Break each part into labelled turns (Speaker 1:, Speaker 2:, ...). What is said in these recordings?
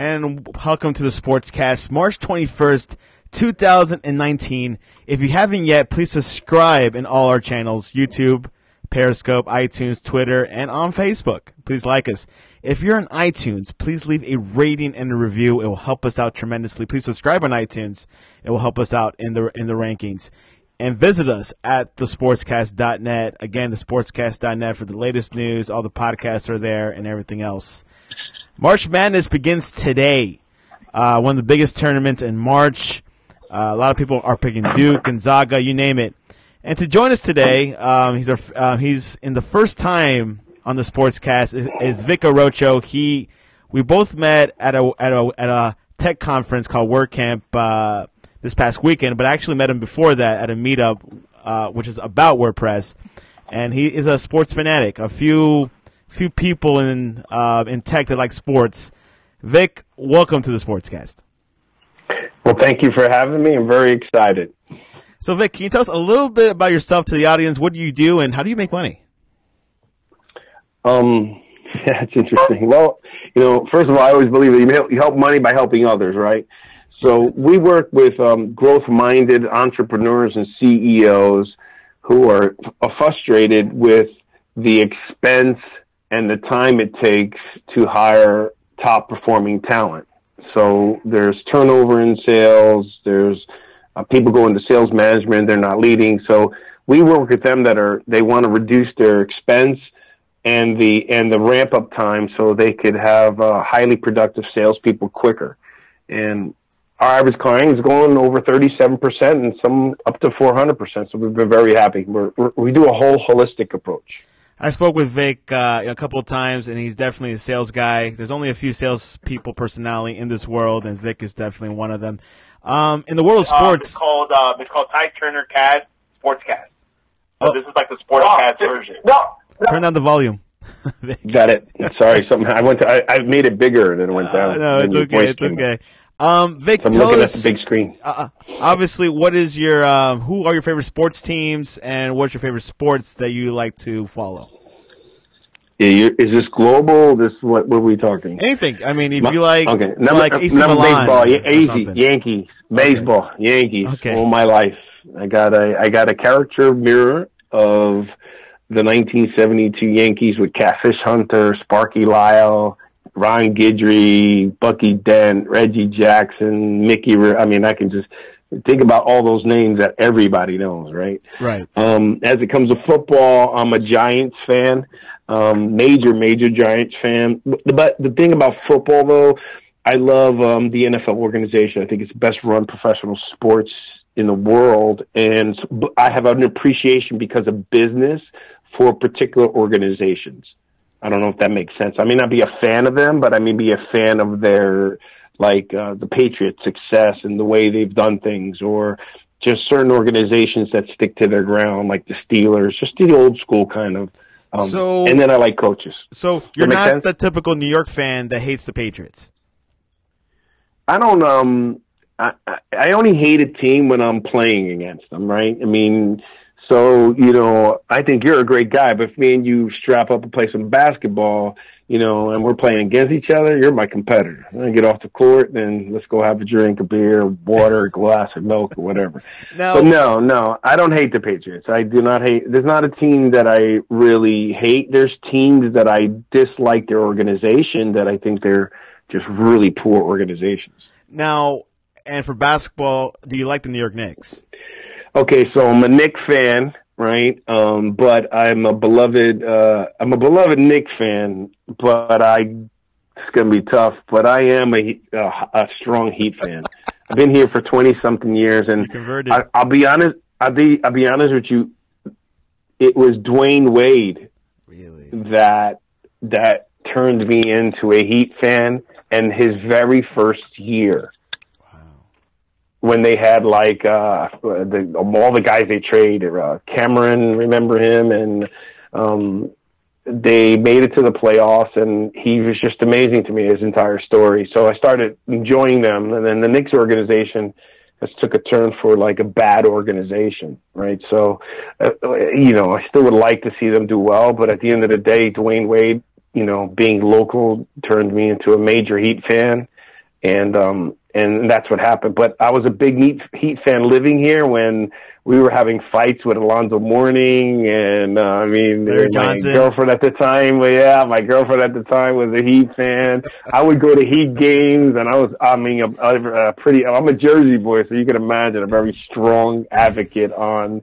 Speaker 1: and welcome to the Sportscast, March 21st, 2019. If you haven't yet, please subscribe in all our channels, YouTube, Periscope, iTunes, Twitter, and on Facebook. Please like us. If you're on iTunes, please leave a rating and a review. It will help us out tremendously. Please subscribe on iTunes. It will help us out in the rankings. And visit us at thesportscast.net. Again, thesportscast.net for the latest news. All the podcasts are there and everything else. March Madness begins today. One of the biggest tournaments in March. A lot of people are picking Duke, Gonzaga, you name it. And to join us today, he's in the first time on the Sportscast is Vic Arocho. We both met at a tech conference called WordCamp this past weekend, but I actually met him before that at a meetup, which is about WordPress. And he is a sports fanatic. A few people in tech that like sports. Vic, welcome to the Sportscast.
Speaker 2: Well, thank you for having me. I'm very excited.
Speaker 1: So, Vic, can you tell us a little bit about yourself to the audience? What do you do, and how do you make money?
Speaker 2: That's interesting. Well, first of all, I always believe that you help money by helping others, right? So we work with growth-minded entrepreneurs and CEOs who are frustrated with the expense and the time it takes to hire top-performing talent. So there's turnover in sales. There's people go into sales management. They're not leading. So we work with them they want to reduce their expense and the ramp-up time so they could have highly productive salespeople quicker. And our average client is going over 37% and some up to 400%. So we've been very happy. We do a whole holistic approach.
Speaker 1: I spoke with Vic a couple of times, and he's definitely a sales guy. There's only a few salespeople personality in this world, and Vic is definitely one of them. In the world of sports,
Speaker 3: it's called Ty Turner Cast Sportscast. So this is like the Sportscast version.
Speaker 1: Turn down the volume.
Speaker 2: Got it. Sorry, I made it bigger and then it went down.
Speaker 1: No, it's okay. It's okay. Vic,
Speaker 2: so I'm looking at the big screen.
Speaker 1: Obviously, what is your who are your favorite sports teams, and what's your favorite sports that you like to follow?
Speaker 2: Yeah, is this global? What are we talking?
Speaker 1: Anything. I mean, if you like,
Speaker 2: okay,
Speaker 1: like AC Milan,
Speaker 2: baseball, easy, Yankees, baseball, okay. Yankees.
Speaker 1: Okay.
Speaker 2: All my life, I got a character mirror of the 1972 Yankees with Catfish Hunter, Sparky Lyle, Ron Guidry, Bucky Dent, Reggie Jackson, Mickey. I mean, I can just think about all those names that everybody knows, right?
Speaker 1: Right.
Speaker 2: As it comes to football, I'm a Giants fan, major Giants fan. But the thing about football, though, I love the NFL organization. I think it's the best run professional sports in the world, and I have an appreciation because of business for particular organizations. I don't know if that makes sense. I may not be a fan of them, but I may be a fan of their, the Patriots' success and the way they've done things, or just certain organizations that stick to their ground, like the Steelers, just the old school kind of. And then I like coaches.
Speaker 1: So you're not the typical New York fan that hates the Patriots.
Speaker 2: I don't. I only hate a team when I'm playing against them, right? I mean. So, I think you're a great guy, but if me and you strap up and play some basketball, and we're playing against each other, you're my competitor. I get off the court, and let's go have a drink, a beer, water, a glass of milk, or whatever. But no, I don't hate the Patriots. I do not hate. There's not a team that I really hate. There's teams that I dislike their organization that I think they're just really poor organizations.
Speaker 1: Now, and for basketball, do you like the New York Knicks?
Speaker 2: Okay, so I'm a Knicks fan, right? But I'm a beloved Knicks fan. But it's gonna be tough. But I am a strong Heat fan. I've been here for 20-something years, and I'll be honest. I'll be honest with you. It was Dwayne Wade that turned me into a Heat fan, and his very first year. When they had all the guys they traded, Cameron, remember him, and they made it to the playoffs, and he was just amazing to me, his entire story. So I started enjoying them, and then the Knicks organization has took a turn for like a bad organization, right? So, I still would like to see them do well, but at the end of the day, Dwayne Wade, being local turned me into a major Heat fan. and that's what happened. But I was a big Heat fan living here when we were having fights with Alonzo Mourning and my girlfriend at the time. Well, yeah, my girlfriend at the time was a Heat fan. I would go to Heat games, and I'm a Jersey boy, so you can imagine a very strong advocate on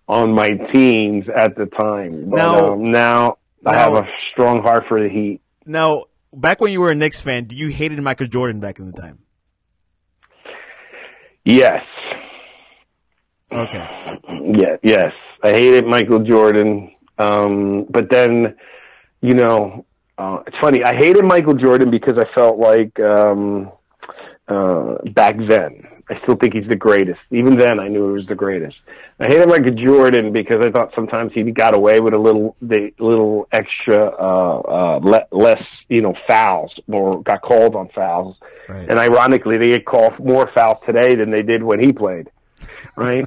Speaker 2: my teams at the time. But now I have a strong heart for the Heat.
Speaker 1: Now, back when you were a Knicks fan, you hated Michael Jordan back in the time?
Speaker 2: Yes.
Speaker 1: Okay.
Speaker 2: Yeah, yes. I hated Michael Jordan. But then, it's funny. I hated Michael Jordan because I felt like back then, I still think he's the greatest. Even then, I knew he was the greatest. I hated Michael Jordan because I thought sometimes he got away with a little extra, less, fouls, or got called on fouls.
Speaker 1: Right.
Speaker 2: And ironically, they get called more fouls today than they did when he played. Right.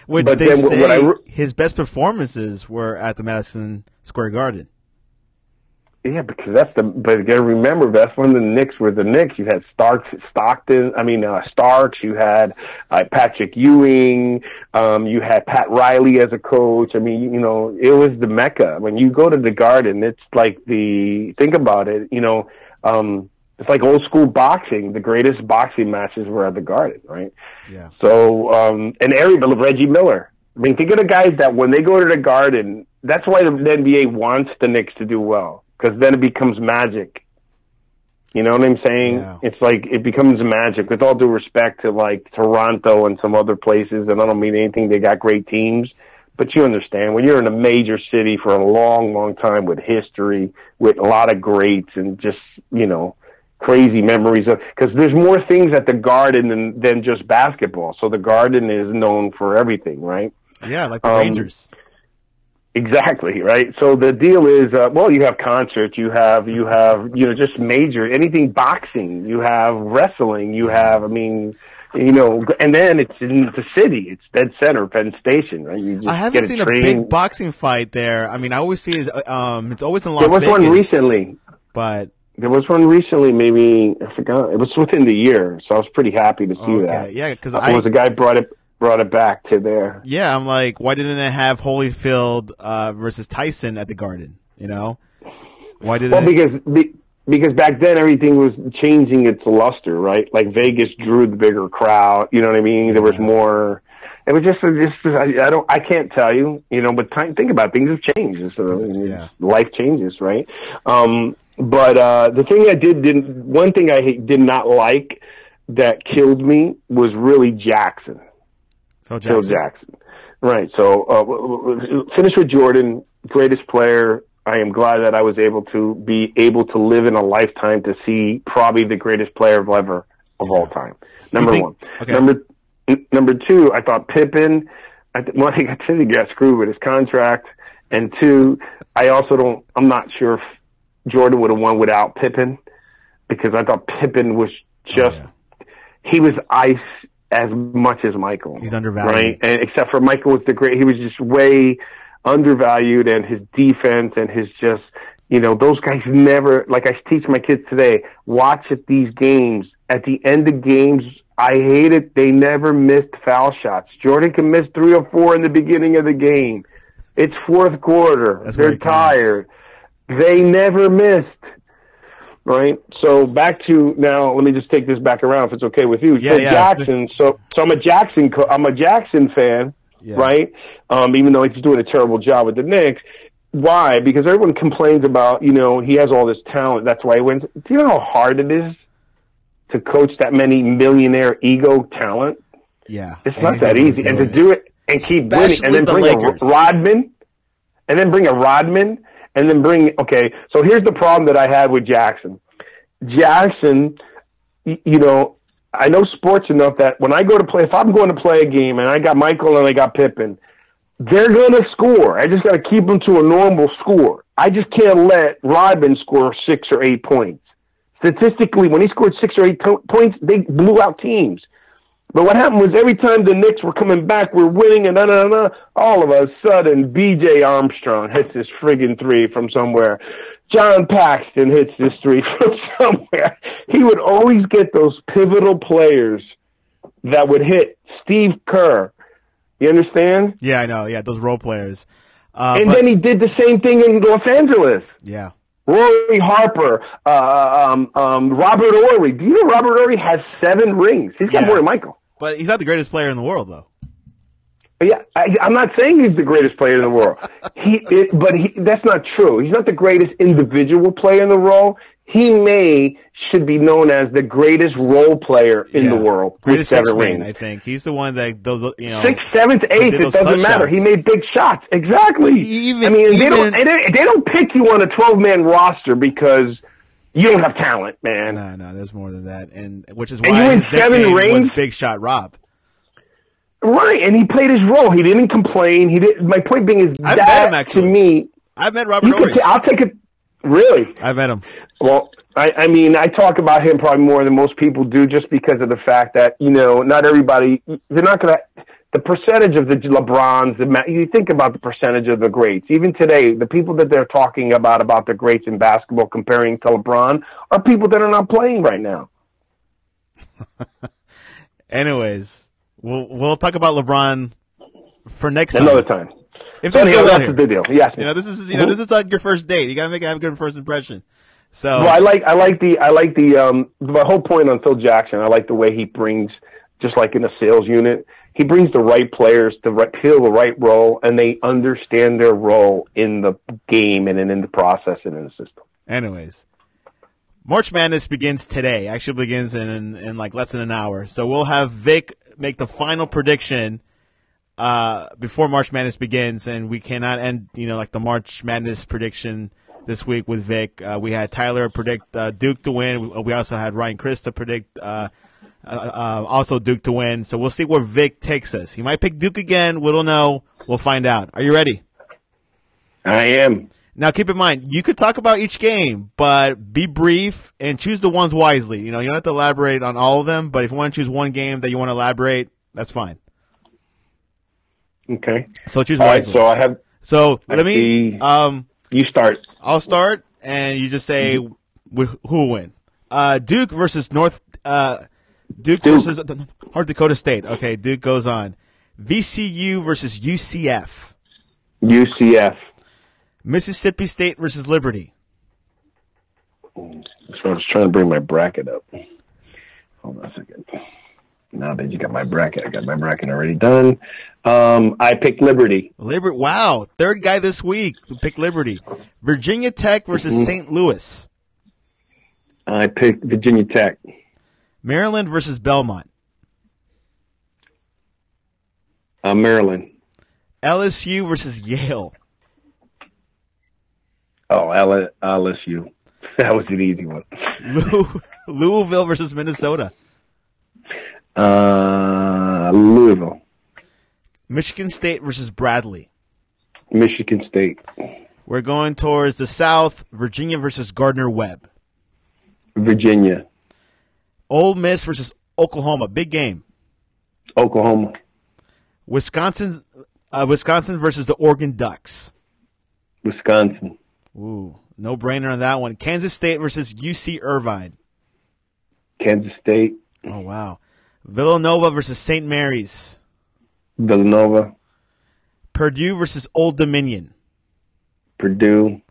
Speaker 1: Which
Speaker 2: but
Speaker 1: they
Speaker 2: then
Speaker 1: say his best performances were at the Madison Square Garden.
Speaker 2: Yeah, because but you got to remember, that's when the Knicks were the Knicks. You had Starks, you had Patrick Ewing, you had Pat Riley as a coach. I mean, it was the Mecca. When you go to the Garden, it's like think about it, it's like old school boxing. The greatest boxing matches were at the Garden, right?
Speaker 1: Yeah.
Speaker 2: So, and Reggie Miller. I mean, think of the guys that when they go to the Garden, that's why the NBA wants the Knicks to do well. Because then it becomes magic. You know what I'm saying?
Speaker 1: Yeah.
Speaker 2: It's like it becomes magic. With all due respect to like Toronto and some other places, and I don't mean anything, they got great teams. But you understand, when you're in a major city for a long, long time with history, with a lot of greats and just, crazy memories. Because there's more things at the Garden than just basketball. So the Garden is known for everything, right?
Speaker 1: Yeah, like the Rangers.
Speaker 2: Exactly, right? So the deal is, you have concerts, you have, just major, anything boxing, you have wrestling, you have, and then it's in the city, it's dead center, Penn Station, right? You just
Speaker 1: I haven't seen a big boxing fight there. I mean, I always see it, it's always in Las Vegas.
Speaker 2: There was one recently.
Speaker 1: But
Speaker 2: there was one recently, maybe, I forgot, it was within the year, so I was pretty happy to see that.
Speaker 1: Yeah, because
Speaker 2: it was a guy brought it back to there.
Speaker 1: Yeah, I'm like, why didn't it have Holyfield versus Tyson at the Garden? Why did
Speaker 2: because back then everything was changing its luster, right? Like Vegas drew the bigger crowd. You know what I mean? Yeah. There was more. It was just I can't tell you, but think about it, things have changed. Life changes, right? But the thing one thing I did not like that killed me was really Jackson. Phil Jackson. Right. So, finish with Jordan, greatest player. I am glad that I was able to live in a lifetime to see probably the greatest player of all time. Number one. Okay. Number two, I thought Pippen, I think he got screwed with his contract. And two, I'm not sure if Jordan would have won without Pippen, because I thought Pippen was he was ice as much as Michael.
Speaker 1: He's undervalued.
Speaker 2: Right? And except for Michael was he was just way undervalued, and his defense and his just, those guys never, like I teach my kids today, watch at these games. At the end of games, I hate it. They never missed foul shots. Jordan can miss 3 or 4 in the beginning of the game. It's fourth quarter. They're tired. They never missed. Right. So back to now. Let me just take this back around, if it's okay with you.
Speaker 1: Yeah.
Speaker 2: Jackson. So I'm a Jackson fan. Yeah. Right. Even though he's doing a terrible job with the Knicks. Why? Because everyone complains about, he has all this talent. That's why he wins. Do you know how hard it is to coach that many millionaire ego talent?
Speaker 1: Yeah.
Speaker 2: It's not that easy. And to do it and keep winning, and then bring a Rodman, and then okay, so here's the problem that I had with Jackson. Jackson, I know sports enough that when I go to play, if I'm going to play a game and I got Michael and I got Pippen, they're going to score. I just got to keep them to a normal score. I just can't let Rodman score 6 or 8 points. Statistically, when he scored 6 or 8 points, they blew out teams. But what happened was every time the Knicks were coming back, we're winning, and all of a sudden, B.J. Armstrong hits this friggin' three from somewhere. John Paxton hits this three from somewhere. He would always get those pivotal players that would hit. Steve Kerr. You understand?
Speaker 1: Yeah, I know. Yeah, those role players.
Speaker 2: Then he did the same thing in Los Angeles.
Speaker 1: Yeah.
Speaker 2: Roy Harper, Robert Horry. Do you know Robert Horry has 7 rings? He's got more than Michael.
Speaker 1: But he's not the greatest player in the world, though.
Speaker 2: Yeah, I'm not saying he's the greatest player in the world. That's not true. He's not the greatest individual player in the world. He should be known as the greatest role player in the world.
Speaker 1: Greatest six man, I think. He's the one that those
Speaker 2: 6th, 7th, 8th. It doesn't matter.
Speaker 1: Shots.
Speaker 2: He made big shots. Exactly. They don't pick you on a 12-man roster because you don't have talent, man.
Speaker 1: No, there's more than that, and which is why his
Speaker 2: 7 rings
Speaker 1: was Big Shot Rob.
Speaker 2: Right, and he played his role. He didn't complain. My point being is to me.
Speaker 1: I've met Robert Horry.
Speaker 2: I'll take it. Really?
Speaker 1: I've met him.
Speaker 2: Well, I talk about him probably more than most people do just because of the fact that, not everybody, they're not going to, the percentage of the LeBrons, you think about the percentage of the greats. Even today, the people that they're talking about the greats in basketball comparing to LeBron are people that are not playing right now.
Speaker 1: Anyways, we'll talk about LeBron for next time.
Speaker 2: Another time.
Speaker 1: If this goes well here.
Speaker 2: The deal. Yes.
Speaker 1: This is like your first date. You got to have a good first impression. So
Speaker 2: I like the whole point on Phil Jackson. I like the way he brings, just like in a sales unit, he brings the right players to fill the right role, and they understand their role in the game and in the process and in the system.
Speaker 1: Anyways, March Madness begins today. Actually begins in like less than an hour. So we'll have Vic make the final prediction before March Madness begins, and we cannot end like the March Madness prediction this week with Vic. We had Tyler predict Duke to win. We also had Ryan Christa predict also Duke to win. So we'll see where Vic takes us. He might pick Duke again. We don't know. We'll find out. Are you ready?
Speaker 2: I am.
Speaker 1: Now, keep in mind, you could talk about each game, but be brief and choose the ones wisely. You don't have to elaborate on all of them, but if you want to choose one game that you want to elaborate, that's fine.
Speaker 2: Okay.
Speaker 1: So choose wisely.
Speaker 2: Right, so I have.
Speaker 1: So let me.
Speaker 2: You start.
Speaker 1: I'll start, and you just say who will win. Duke versus North. Duke versus North Dakota State. Okay, Duke goes on. VCU versus UCF.
Speaker 2: UCF.
Speaker 1: Mississippi State versus Liberty.
Speaker 2: So I was trying to bring my bracket up. Hold on a second. Now that you got my bracket, I got my bracket already done. I picked Liberty.
Speaker 1: Wow, third guy this week who picked Liberty. Virginia Tech versus St. Louis.
Speaker 2: I picked Virginia Tech.
Speaker 1: Maryland versus Belmont.
Speaker 2: Maryland.
Speaker 1: LSU versus Yale.
Speaker 2: Oh, LSU. That was an easy one.
Speaker 1: Louisville versus Minnesota.
Speaker 2: Louisville.
Speaker 1: Michigan State versus Bradley.
Speaker 2: Michigan State.
Speaker 1: We're going towards the South. Virginia versus Gardner-Webb.
Speaker 2: Virginia.
Speaker 1: Ole Miss versus Oklahoma. Big game.
Speaker 2: Oklahoma.
Speaker 1: Wisconsin versus the Oregon Ducks.
Speaker 2: Wisconsin.
Speaker 1: Ooh, no brainer on that one. Kansas State versus UC Irvine.
Speaker 2: Kansas State.
Speaker 1: Oh, wow. Villanova versus St. Mary's.
Speaker 2: Villanova.
Speaker 1: Purdue versus Old Dominion.
Speaker 2: Purdue.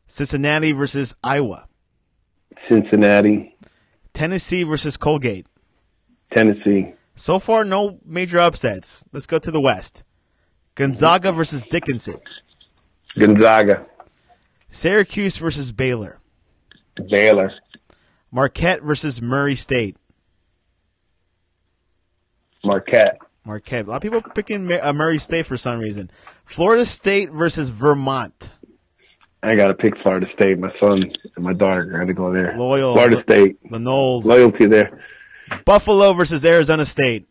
Speaker 1: Cincinnati versus Iowa.
Speaker 2: Cincinnati.
Speaker 1: Tennessee versus Colgate.
Speaker 2: Tennessee.
Speaker 1: So far, no major upsets. Let's go to the West. Gonzaga versus Dickinson.
Speaker 2: Gonzaga.
Speaker 1: Syracuse versus Baylor.
Speaker 2: Baylor.
Speaker 1: Marquette versus Murray State.
Speaker 2: Marquette.
Speaker 1: A lot of people are picking Murray State for some reason. Florida State versus Vermont.
Speaker 2: I got to pick Florida State. My son and my daughter are going to go there.
Speaker 1: Loyal.
Speaker 2: Florida State.
Speaker 1: The Noles.
Speaker 2: Loyalty there.
Speaker 1: Buffalo versus Arizona State.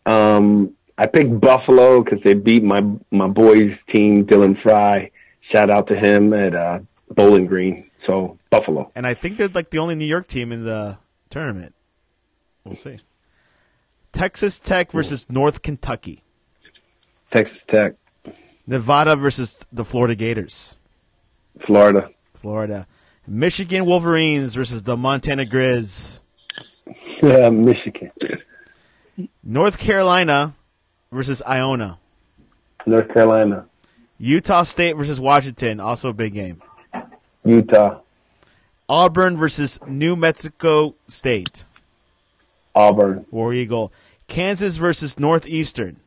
Speaker 2: I picked Buffalo because they beat my boys' team, Dylan Fry. Shout out to him at Bowling Green. So, Buffalo.
Speaker 1: And I think they're like the only New York team in the tournament. We'll see. Texas Tech versus North Kentucky.
Speaker 2: Texas Tech.
Speaker 1: Nevada versus the Florida Gators.
Speaker 2: Florida.
Speaker 1: Florida. Michigan Wolverines versus the Montana Grizz.
Speaker 2: Michigan.
Speaker 1: North Carolina versus Iona.
Speaker 2: North Carolina.
Speaker 1: Utah State versus Washington, also a big game.
Speaker 2: Utah.
Speaker 1: Auburn versus New Mexico State.
Speaker 2: Auburn.
Speaker 1: War Eagle. Kansas versus Northeastern.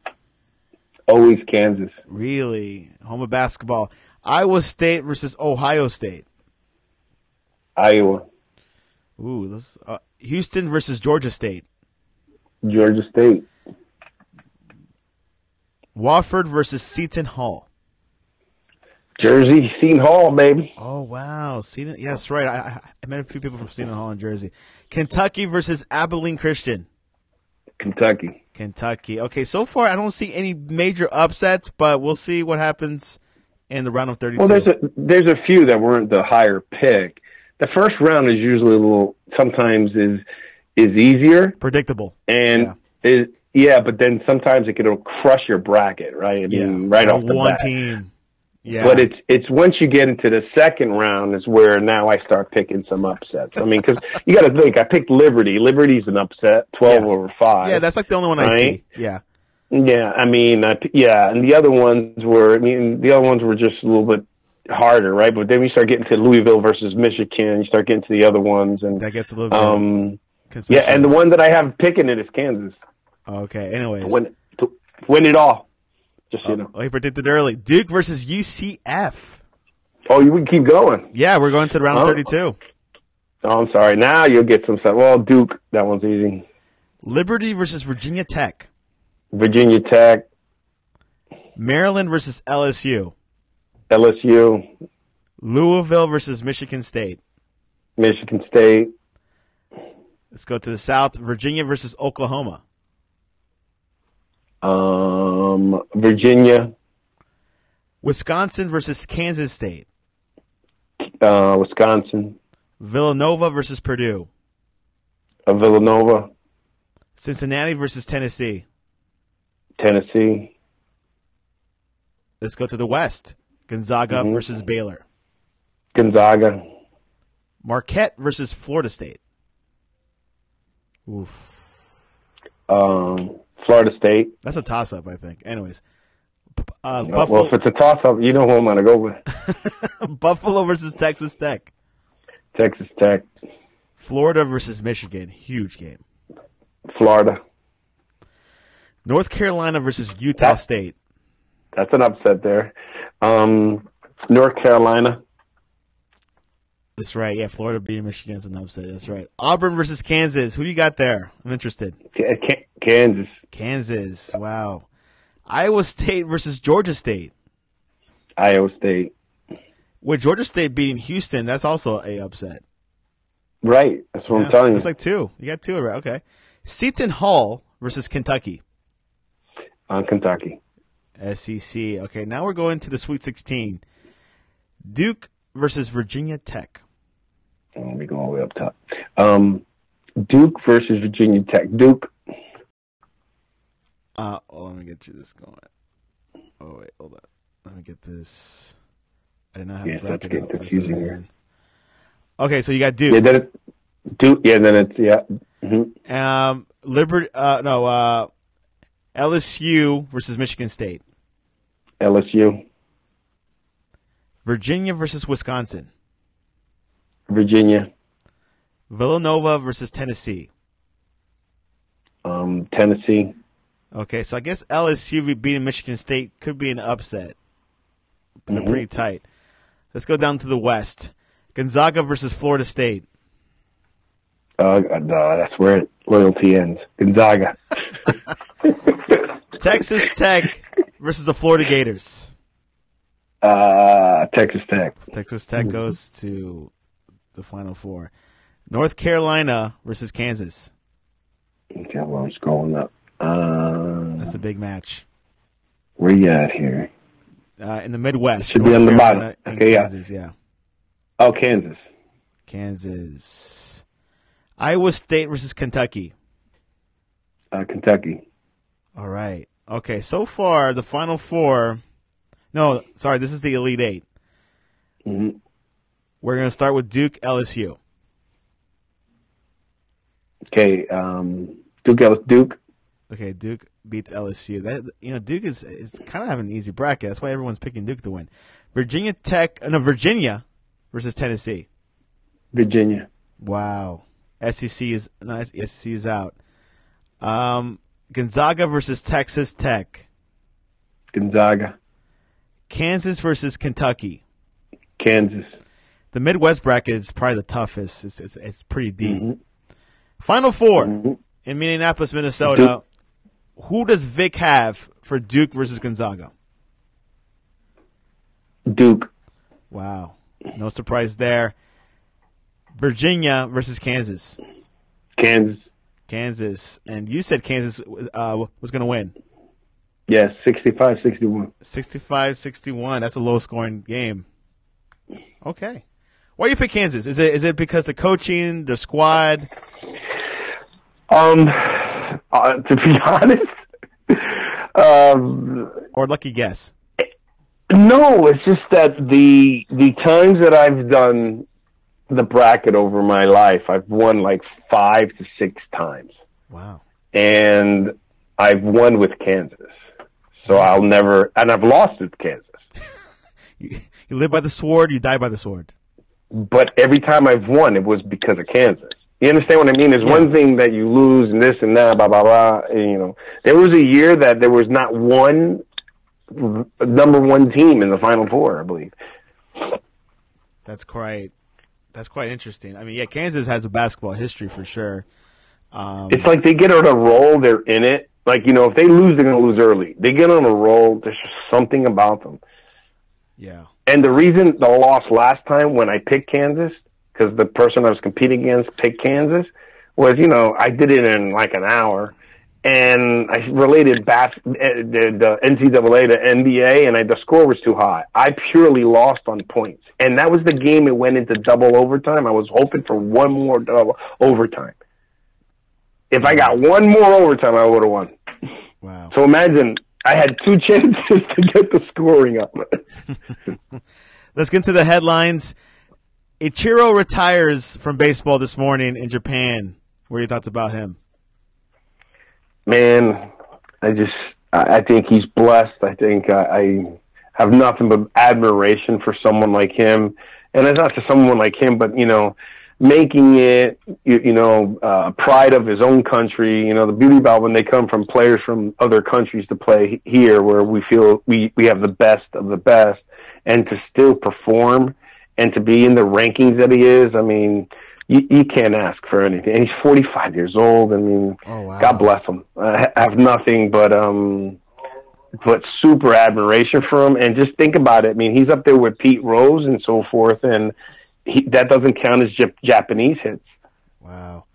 Speaker 2: Always Kansas.
Speaker 1: Really? Home of basketball. Iowa State versus Ohio State.
Speaker 2: Iowa.
Speaker 1: Ooh, this, Houston versus Georgia State.
Speaker 2: Georgia State.
Speaker 1: Wofford versus Seton Hall.
Speaker 2: Jersey, Seton Hall, baby.
Speaker 1: Oh, wow. Seton, yes, right. I met a few people from Seton Hall in Jersey. Kentucky versus Abilene Christian.
Speaker 2: Kentucky.
Speaker 1: Kentucky. Okay, so far I don't see any major upsets, but we'll see what happens in the round of 32.
Speaker 2: Well, there's a few that weren't the higher pick. The first round is usually a little, sometimes is easier.
Speaker 1: Predictable.
Speaker 2: And but then sometimes it'll crush your bracket, right? I mean, right off the
Speaker 1: one
Speaker 2: bat.
Speaker 1: team. Yeah.
Speaker 2: But it's once you get into the second round is where now I start picking some upsets. I mean, because you got to think, I picked Liberty. Liberty's an upset, 12 over 5.
Speaker 1: Yeah, that's like the only one I see. Yeah.
Speaker 2: Yeah, I mean, and the other ones were just a little bit harder, right? But then we start getting to Louisville versus Michigan. You start getting to the other ones, and
Speaker 1: that gets a little bit.
Speaker 2: And the one that I have picking it is Kansas.
Speaker 1: Okay. Anyways,
Speaker 2: to win it all. Just so you know.
Speaker 1: Oh, he predicted early. Duke versus UCF.
Speaker 2: Oh, we can keep going.
Speaker 1: Yeah, we're going to the round of 32.
Speaker 2: Oh, I'm sorry. Now you'll get some stuff. Well, Duke, that one's easy.
Speaker 1: Liberty versus Virginia Tech.
Speaker 2: Virginia Tech.
Speaker 1: Maryland versus LSU.
Speaker 2: LSU.
Speaker 1: Louisville versus Michigan State.
Speaker 2: Michigan State.
Speaker 1: Let's go to the South. Virginia versus Oklahoma.
Speaker 2: Virginia.
Speaker 1: Wisconsin versus Kansas State.
Speaker 2: Wisconsin.
Speaker 1: Villanova versus Purdue.
Speaker 2: Villanova.
Speaker 1: Cincinnati versus Tennessee.
Speaker 2: Tennessee.
Speaker 1: Let's go to the West. Gonzaga versus Baylor.
Speaker 2: Gonzaga.
Speaker 1: Marquette versus Florida State. Oof.
Speaker 2: Florida State.
Speaker 1: That's a toss-up, I think. Anyways.
Speaker 2: Buffalo. Well, if it's a toss-up, you know who I'm going to go with.
Speaker 1: Buffalo versus Texas Tech.
Speaker 2: Texas Tech.
Speaker 1: Florida versus Michigan. Huge game.
Speaker 2: Florida.
Speaker 1: North Carolina versus Utah State.
Speaker 2: That's an upset there. North Carolina.
Speaker 1: That's right. Yeah, Florida beating Michigan is an upset. That's right. Auburn versus Kansas. Who do you got there? I'm interested.
Speaker 2: Kansas.
Speaker 1: Kansas. Wow. Iowa State versus Georgia State.
Speaker 2: Iowa State.
Speaker 1: With Georgia State beating Houston, that's also a upset.
Speaker 2: Right. That's what I'm telling you.
Speaker 1: It's like two. You got two, right? Okay. Seton Hall versus Kentucky.
Speaker 2: Kentucky.
Speaker 1: SEC. Okay, now we're going to the Sweet 16. Duke versus Virginia Tech.
Speaker 2: Let me go all the way up top. Duke versus Virginia Tech. Duke.
Speaker 1: Let me get you this going. Oh, wait, hold on. Let me get this. I did not have the bracket up for some reason. Okay, so you got Duke.
Speaker 2: Yeah, then it's Duke. Yeah, then it's
Speaker 1: LSU versus Michigan State.
Speaker 2: LSU.
Speaker 1: Virginia versus Wisconsin.
Speaker 2: Virginia.
Speaker 1: Villanova versus Tennessee.
Speaker 2: Tennessee.
Speaker 1: Okay, so I guess LSU beating Michigan State could be an upset. But they're pretty tight. Let's go down to the West. Gonzaga versus Florida State.
Speaker 2: No, that's where loyalty ends. Gonzaga.
Speaker 1: Texas Tech versus the Florida Gators.
Speaker 2: Texas Tech.
Speaker 1: Texas Tech goes to the Final Four. North Carolina versus Kansas.
Speaker 2: Okay, well, I'm scrolling up.
Speaker 1: That's a big match.
Speaker 2: Where you at here?
Speaker 1: In the Midwest.
Speaker 2: Should be on the bottom. Okay,
Speaker 1: Kansas, yeah.
Speaker 2: Oh, Kansas.
Speaker 1: Kansas. Iowa State versus Kentucky.
Speaker 2: Kentucky.
Speaker 1: All right. Okay, so far, the Final Four. No, sorry, this is the Elite Eight.
Speaker 2: Mm-hmm.
Speaker 1: We're going to start with Duke LSU.
Speaker 2: Okay, Duke.
Speaker 1: Okay, Duke beats LSU. Duke is kind of having an easy bracket. That's why everyone's picking Duke to win. Virginia versus Tennessee.
Speaker 2: Virginia.
Speaker 1: Wow. SEC is out. Gonzaga versus Texas Tech.
Speaker 2: Gonzaga.
Speaker 1: Kansas versus Kentucky.
Speaker 2: Kansas.
Speaker 1: The Midwest bracket is probably the toughest. It's pretty deep.
Speaker 2: Mm-hmm.
Speaker 1: Final Four
Speaker 2: mm-hmm.
Speaker 1: in Minneapolis, Minnesota.
Speaker 2: Duke.
Speaker 1: Who does Vic have for Duke versus Gonzaga?
Speaker 2: Duke.
Speaker 1: Wow. No surprise there. Virginia versus Kansas.
Speaker 2: Kansas.
Speaker 1: And you said Kansas was going to win.
Speaker 2: Yes, 65-61.
Speaker 1: 65-61. That's a low-scoring game. Okay. Why do you pick Kansas? Is it because of coaching, the squad?
Speaker 2: To be honest,
Speaker 1: Or lucky guess?
Speaker 2: no. It's just that the times that I've done the bracket over my life, I've won like 5 to 6 times.
Speaker 1: Wow.
Speaker 2: And I've won with Kansas. So I'll never, and I've lost with Kansas.
Speaker 1: You live by the sword, you die by the sword.
Speaker 2: But every time I've won, it was because of Kansas. You understand what I mean? There's one thing that you lose and this and that, blah, blah, blah. And, there was a year that there was not one number 1 team in the Final Four, I believe.
Speaker 1: That's quite interesting. I mean, yeah, Kansas has a basketball history for sure.
Speaker 2: It's like they get on a roll, they're in it. Like, if they lose, they're going to lose early. They get on a roll, there's just something about them.
Speaker 1: Yeah.
Speaker 2: And the reason the loss last time when I picked Kansas, because the person I was competing against picked Kansas, was, I did it in like an hour. And I related the NCAA to NBA, and the score was too high. I purely lost on points. And that was the game it went into double overtime. I was hoping for one more double overtime. If I got one more overtime, I would have won.
Speaker 1: Wow.
Speaker 2: So imagine I had 2 chances to get the scoring up.
Speaker 1: Let's get into the headlines. Ichiro retires from baseball this morning in Japan. What are your thoughts about him?
Speaker 2: Man, I think he's blessed. I think I have nothing but admiration for someone like him. And it's not just someone like him, but, making it, pride of his own country. The beauty about when they come from players from other countries to play here, where we feel we have the best of the best, and to still perform and to be in the rankings that he is. I mean, you can't ask for anything. And he's 45 years old. I mean,
Speaker 1: oh, wow.
Speaker 2: God bless him. I have nothing but super admiration for him. And just think about it. I mean, he's up there with Pete Rose and so forth, and that doesn't count as Japanese hits.
Speaker 1: Wow.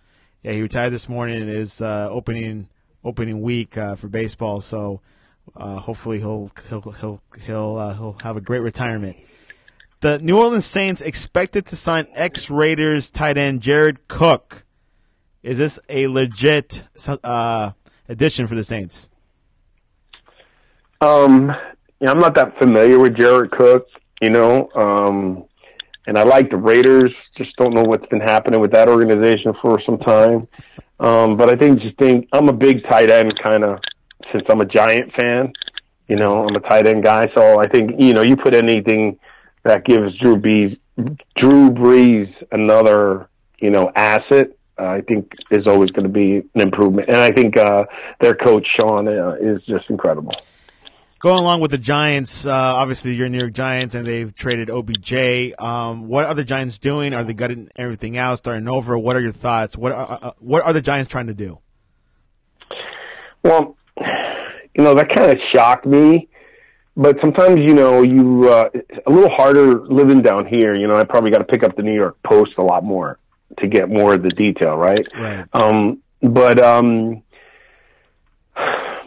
Speaker 1: Yeah, he retired this morning in his opening week for baseball. So hopefully he'll have a great retirement. The New Orleans Saints expected to sign ex-Raiders tight end Jared Cook. Is this a legit addition for the Saints?
Speaker 2: I'm not that familiar with Jared Cook, and I like the Raiders. Just don't know what's been happening with that organization for some time. But I think I'm a big tight end kind of, since I'm a Giant fan. I'm a tight end guy, so I think you put anything that gives Drew Brees another asset, I think is always going to be an improvement. And I think their coach Sean is just incredible.
Speaker 1: Going along with the Giants, obviously you're New York Giants, and they've traded OBJ. What are the Giants doing? Are they gutting everything out, starting over? What are your thoughts? What are the Giants trying to do?
Speaker 2: Well, that kind of shocked me. But sometimes, you a little harder living down here. I probably got to pick up the New York Post a lot more to get more of the detail, right?
Speaker 1: Right.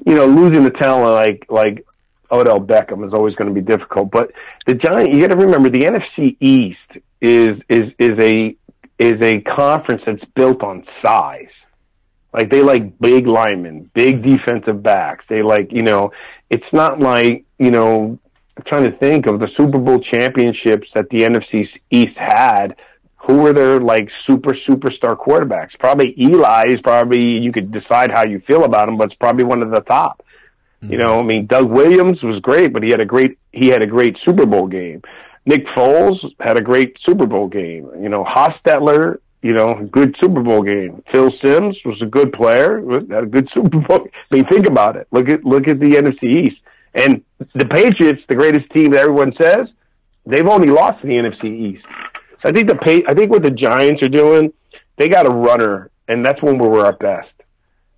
Speaker 2: Losing the talent like Odell Beckham is always going to be difficult. But the Giants, you got to remember, the NFC East is a conference that's built on size. Like, they like big linemen, big defensive backs. They like, it's not like, I'm trying to think of the Super Bowl championships that the NFC East had. Who were their, like, superstar quarterbacks? Probably Eli is probably, you could decide how you feel about him, but it's probably one of the top. Doug Williams was great, but he had a great Super Bowl game. Nick Foles had a great Super Bowl game. Hostetler, good Super Bowl game. Phil Simms was a good player, had a good Super Bowl. think about it. Look at the NFC East. And the Patriots, the greatest team that everyone says, they've only lost to the NFC East. So I think what the Giants are doing, they got a runner, and that's when we're our best.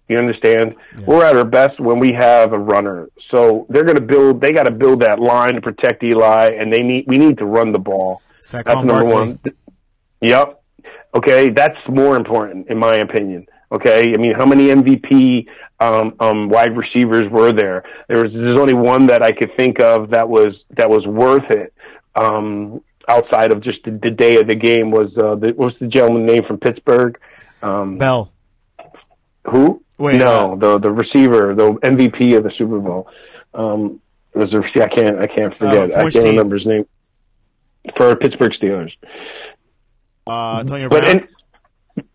Speaker 2: You understand? Yeah. We're at our best when we have a runner. So they got to build that line to protect Eli, and we need to run the ball. That's number one. Yep. Okay, that's more important in my opinion. Okay, how many MVP wide receivers were there? There's only one that I could think of that was worth it. Outside of just the day of the game was what's the gentleman's name from Pittsburgh?
Speaker 1: Bell.
Speaker 2: Who?
Speaker 1: Wait,
Speaker 2: no, the receiver, the MVP of the Super Bowl. I can't forget. I can't remember his name. For Pittsburgh Steelers.
Speaker 1: Antonio Brown.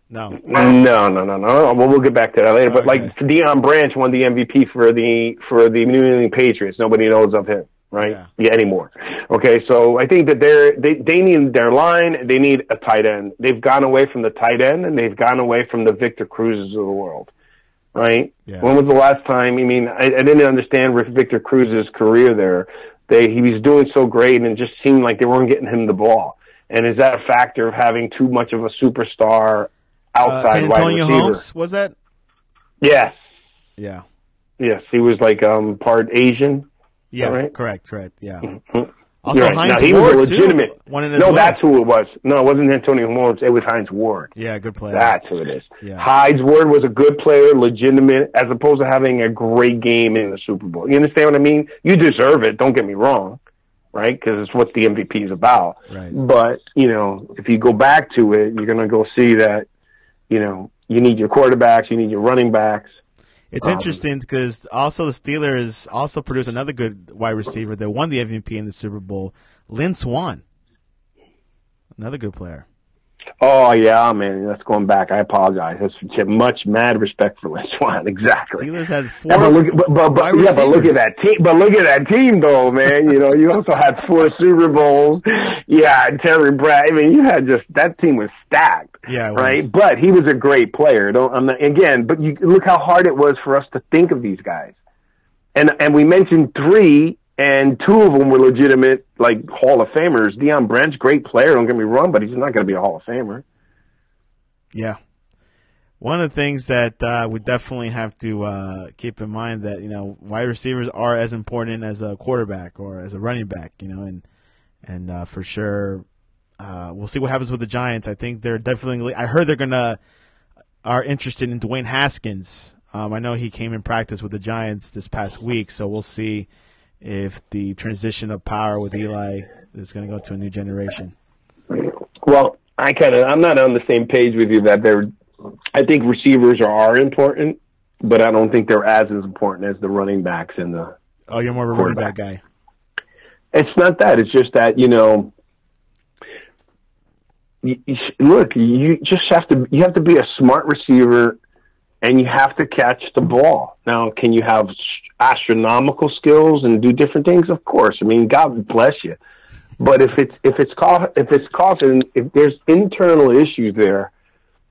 Speaker 1: No.
Speaker 2: Well, we'll get back to that later. But like Deion Branch won the MVP for the New England Patriots. Nobody knows of him, right? Yeah, anymore. Okay, so I think that they need their line. They need a tight end. They've gone away from the tight end, and they've gone away from the Victor Cruzes of the world, right? Yeah. When was the last time? I didn't understand Victor Cruz's career there. He was doing so great, and it just seemed like they weren't getting him the ball. And is that a factor of having too much of a superstar outside wide receiver?
Speaker 1: Holmes, was that?
Speaker 2: Yes.
Speaker 1: Yeah.
Speaker 2: Yes, he was like part Asian.
Speaker 1: Yeah,
Speaker 2: right?
Speaker 1: Correct. Yeah.
Speaker 2: Mm-hmm.
Speaker 1: Also,
Speaker 2: right.
Speaker 1: Heinz
Speaker 2: he
Speaker 1: Ward,
Speaker 2: was legitimate. That's who it was. No, it wasn't Antonio Holmes. It was Heinz Ward.
Speaker 1: Yeah, good player.
Speaker 2: That's who it is.
Speaker 1: Yeah.
Speaker 2: Heinz Ward was a good player, legitimate, as opposed to having a great game in the Super Bowl. You understand what I mean? You deserve it. Don't get me wrong, right? Because it's what the MVP is about.
Speaker 1: Right.
Speaker 2: But if you go back to it, you're going to go see that you need your quarterbacks, you need your running backs.
Speaker 1: It's interesting because also the Steelers also produced another good wide receiver that won the MVP in the Super Bowl, Lynn Swann. Another good player.
Speaker 2: Oh, yeah, man. That's going back. I apologize. That's much mad respect for Lynn Swann. Exactly.
Speaker 1: Steelers had four.
Speaker 2: But look at that team. But look at that team, though, man. You also had 4 Super Bowls. Yeah, Terry Brad. You had that team was stacked.
Speaker 1: Yeah,
Speaker 2: right. But he was a great player. But you look how hard it was for us to think of these guys, and we mentioned 3. And 2 of them were legitimate, like, Hall of Famers. Deion Branch, great player, don't get me wrong, but he's not going to be a Hall of Famer.
Speaker 1: Yeah. One of the things that we definitely have to keep in mind that, wide receivers are as important as a quarterback or as a running back, and for sure we'll see what happens with the Giants. I think they're definitely – I heard are interested in Dwayne Haskins. I know he came in practice with the Giants this past week, so we'll see – if the transition of power with Eli is going to go to a new generation.
Speaker 2: Well, I'm not on the same page with you that I think receivers are important, but I don't think they're as important as the running backs and the.
Speaker 1: Oh, you're more of a running back guy.
Speaker 2: It's not that. It's just that you have to be a smart receiver. And you have to catch the ball. Now, can you have astronomical skills and do different things? Of course. God bless you. But if there's internal issues there,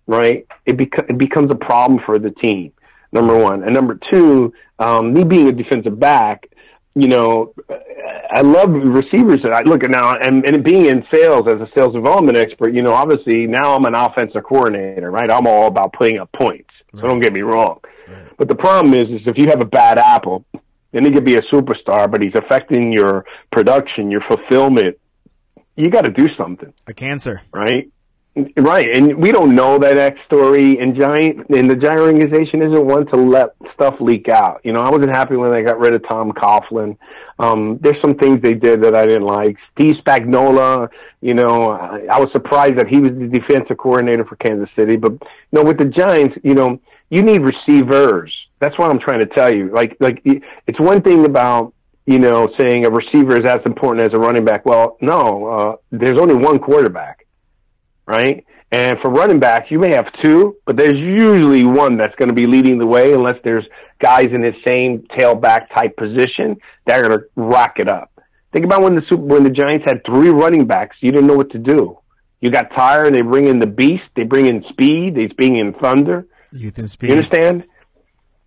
Speaker 2: right? It becomes a problem for the team. Number one, and number two, me being a defensive back, I love receivers. And I look at now, and being in sales as a sales development expert, obviously now I'm an offensive coordinator, right? I'm all about putting up points. So don't get me wrong. Right. But the problem is if you have a bad apple, then he could be a superstar, but he's affecting your production, your fulfillment. You got to do something.
Speaker 1: A cancer.
Speaker 2: Right? Right, and we don't know that story. And the Giant organization isn't one to let stuff leak out. You know, I wasn't happy when they got rid of Tom Coughlin. There's some things they did that I didn't like. Steve Spagnuolo, you know, I was surprised that he was the defensive coordinator for Kansas City. But you know, with the Giants, you know, you need receivers. That's what I'm trying to tell you. Like it's one thing about, you know, saying a receiver is as important as a running back. Well, no, there's only one quarterback, right? And for running backs, you may have two, but there's usually one that's going to be leading the way unless there's guys in his same tailback type position that are going to rock it up. Think about when the Giants had three running backs, you didn't know what to do. You got tired, they bring in the beast, they bring in speed, they bring in thunder.
Speaker 1: Youth and speed.
Speaker 2: You understand?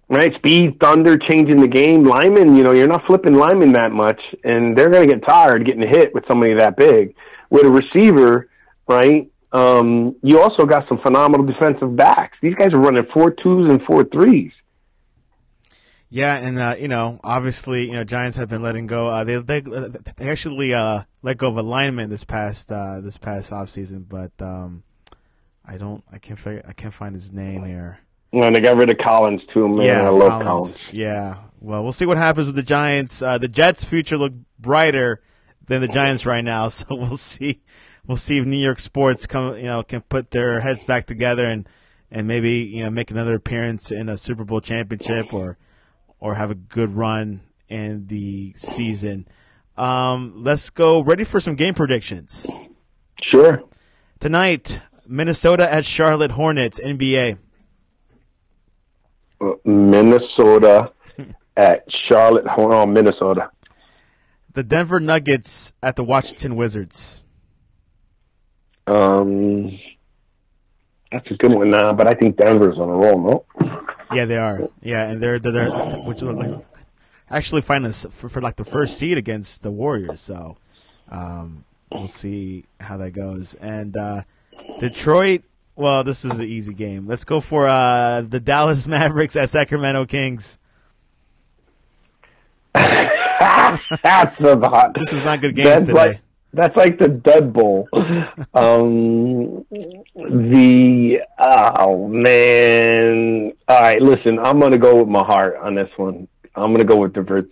Speaker 2: Right, speed, thunder, changing the game. Linemen, you know, you're not flipping linemen that much, and they're going to get tired getting hit with somebody that big. With a receiver, right, you also got some phenomenal defensive backs. These guys are running 4.2s and 4.3s.
Speaker 1: Yeah, and you know, obviously, you know, Giants have been letting go. They actually let go of a lineman this past offseason, but I can't find his name here.
Speaker 2: Well, they got rid of Collins too, man.
Speaker 1: Yeah,
Speaker 2: I love Collins.
Speaker 1: Yeah. Well, we'll see what happens with the Giants. The Jets' future look brighter than the Giants right now, so we'll see. We'll see if New York sports can put their heads back together and maybe, you know, make another appearance in a Super Bowl championship or have a good run in the season. Let's go. Ready for some game predictions?
Speaker 2: Sure.
Speaker 1: Tonight, Minnesota at Charlotte Hornets, NBA.
Speaker 2: Minnesota at Charlotte. Hold on, Minnesota.
Speaker 1: The Denver Nuggets at the Washington Wizards.
Speaker 2: That's a good one now, but I think Denver's on a roll, no?
Speaker 1: Yeah, they are. Yeah, and they're which are like actually fighting for like the first seed against the Warriors. So we'll see how that goes. And Detroit. Well, this is an easy game. Let's go for the Dallas Mavericks at Sacramento Kings.
Speaker 2: That's the hot.
Speaker 1: This is not good games today.
Speaker 2: That's like the Dud Bowl. Oh man! All right, listen. I'm gonna go with my heart on this one. I'm gonna go with Dirk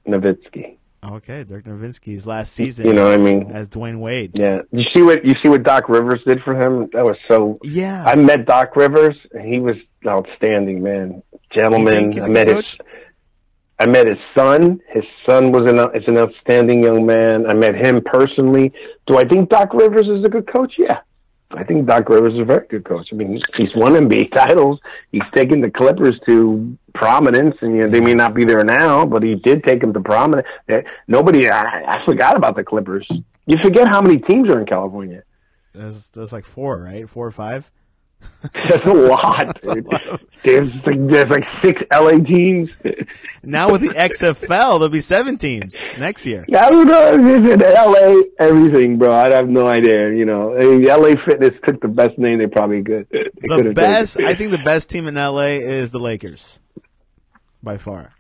Speaker 2: Nowitzki.
Speaker 1: Okay, Dirk Nowitzki's last season.
Speaker 2: You know what I mean?
Speaker 1: As Dwayne Wade.
Speaker 2: Yeah. You see what Doc Rivers did for him? That was so.
Speaker 1: Yeah.
Speaker 2: I met Doc Rivers, and he was outstanding, man. Gentleman. I met his son. His son is an outstanding young man. I met him personally. Do I think Doc Rivers is a good coach? Yeah. I think Doc Rivers is a very good coach. I mean, he's won NBA titles. He's taken the Clippers to prominence, and you know, they may not be there now, but he did take them to prominence. I forgot about the Clippers. You forget how many teams are in California.
Speaker 1: There's like 4, right? 4 or 5?
Speaker 2: That's a lot, dude. There's like 6 LA teams.
Speaker 1: Now with the XFL, there'll be 7 teams next year.
Speaker 2: I don't know. It's in LA everything, bro. I have no idea. You know, LA Fitness took the best name they probably could.
Speaker 1: I think the best team in LA is the Lakers, by far.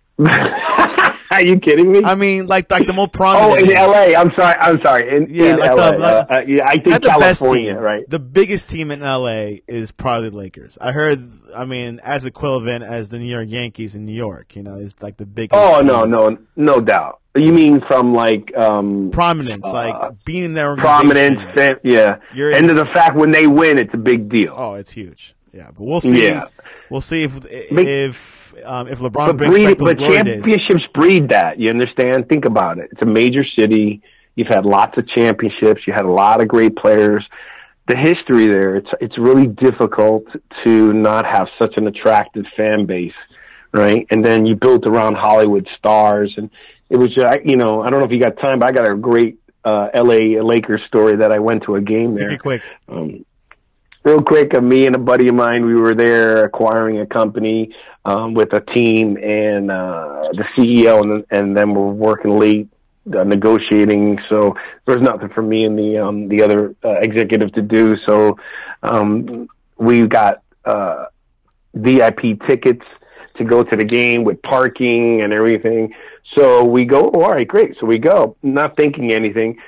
Speaker 2: Are you kidding me?
Speaker 1: I mean, like the more prominent.
Speaker 2: Oh, in LA. I'm sorry. In LA. I think California, right?
Speaker 1: The biggest team in LA is probably the Lakers. I heard. I mean, as equivalent as the New York Yankees in New York. You know, is like the biggest.
Speaker 2: Oh
Speaker 1: team.
Speaker 2: no doubt. You mean from like
Speaker 1: prominence, like being in their
Speaker 2: prominence? Yeah. And to the fact when they win, it's a big deal.
Speaker 1: Oh, it's huge. Yeah, but we'll see. Yeah. We'll see if LeBron brings back those glory days.
Speaker 2: Championships breed that. You understand? Think about it. It's a major city. You've had lots of championships. You had a lot of great players. The history there, it's really difficult to not have such an attractive fan base, right? And then you built around Hollywood stars, and it was just, you know, I don't know if you got time, but I got a great LA Lakers story that I went to a game there.
Speaker 1: Make it quick.
Speaker 2: Real quick, me and a buddy of mine, we were there acquiring a company with a team and the CEO, and then we're working late negotiating. So there was nothing for me and the other executive to do. So we got VIP tickets to go to the game with parking and everything. So we go, all right, great. So we go, not thinking anything.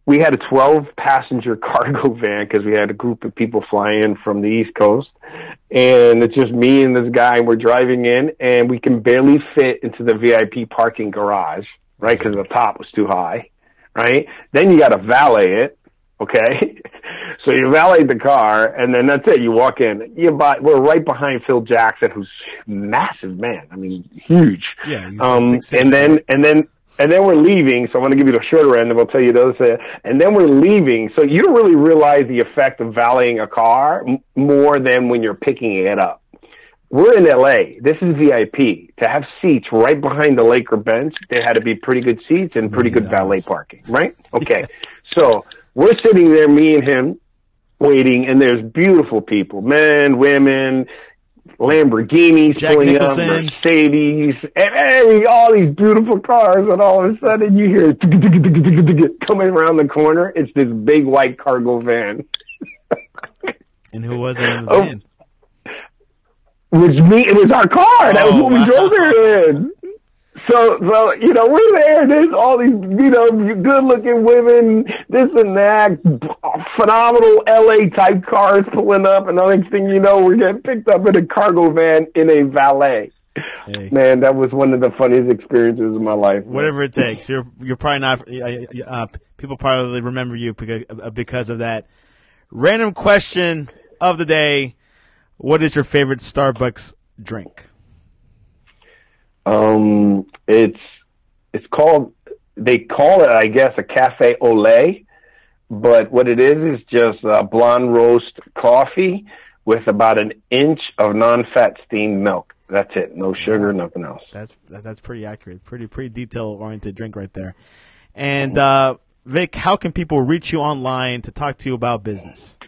Speaker 2: we had a 12-passenger cargo van because we had a group of people flying in from the East Coast. And it's just me and this guy. We're driving in, and we can barely fit into the VIP parking garage, right, because the top was too high, right? Then you got to valet it, okay? So you valet the car, and then that's it. You walk in. We're right behind Phil Jackson, who's a massive man. I mean, huge.
Speaker 1: Yeah. He's
Speaker 2: And then we're leaving, so I'm going to give you the shorter end, and we'll tell you those. And then we're leaving, so you don't really realize the effect of valeting a car more than when you're picking it up. We're in L.A. This is VIP. To have seats right behind the Laker bench, there had to be pretty good seats and pretty good valet parking, right? Okay. So we're sitting there, me and him, waiting, and there's beautiful people, men, women, Lamborghinis
Speaker 1: Jack
Speaker 2: pulling up,
Speaker 1: Nicholson.
Speaker 2: Mercedes, and all these beautiful cars, and all of a sudden you hear coming around the corner. It's this big white cargo van.
Speaker 1: And who was it in the van?
Speaker 2: It was me. It was our car. That was what we drove there in. So we're there. There's all these, good-looking women, this and that, phenomenal LA type cars pulling up, and the next thing you know, we're getting picked up in a cargo van in a valet. Hey. Man, that was one of the funniest experiences of my life.
Speaker 1: Whatever it takes. You're probably not. People probably remember you because of that. Random question of the day: what is your favorite Starbucks drink? They call it, I guess, a cafe au lait, but what it is just blonde roast coffee with about an inch of non-fat steamed milk. That's it. No sugar, nothing else. That's pretty accurate. Pretty detail-oriented drink right there. And Vic, how can people reach you online to talk to you about business?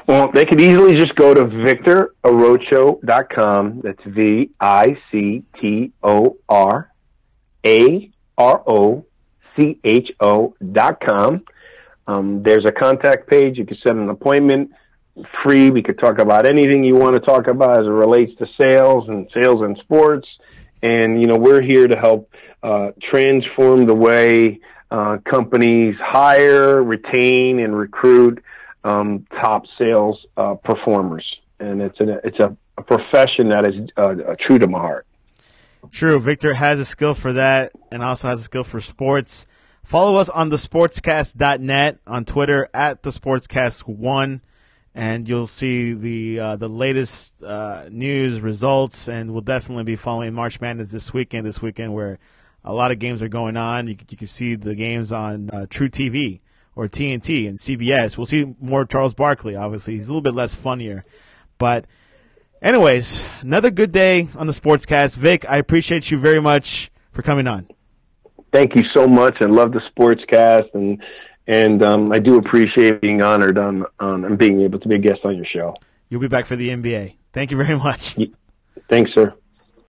Speaker 2: Well, they could easily just go to VictorArocho.com. That's VictorArocho.com. There's a contact page. You can set an appointment. Free. We could talk about anything you want to talk about as it relates to sales and sports. And, we're here to help transform the way companies hire, retain, and recruit top sales performers, and it's a profession that is true to my heart.
Speaker 1: True. Victor has a skill for that, and also has a skill for sports. Follow us on thesportscast.net, on Twitter @thesportscast1, and you'll see the latest news, results, and we'll definitely be following March Madness this weekend. Where a lot of games are going on. You can see the games on True TV. Or TNT and CBS. We'll see more Charles Barkley, obviously. He's a little bit less funnier. But anyways, another good day on the Sportscast. Vic, I appreciate you very much for coming on.
Speaker 2: Thank you so much, and love the Sportscast, and I do appreciate being honored on and being able to be a guest on your show.
Speaker 1: You'll be back for the NBA. Thank you very much.
Speaker 2: Thanks, sir.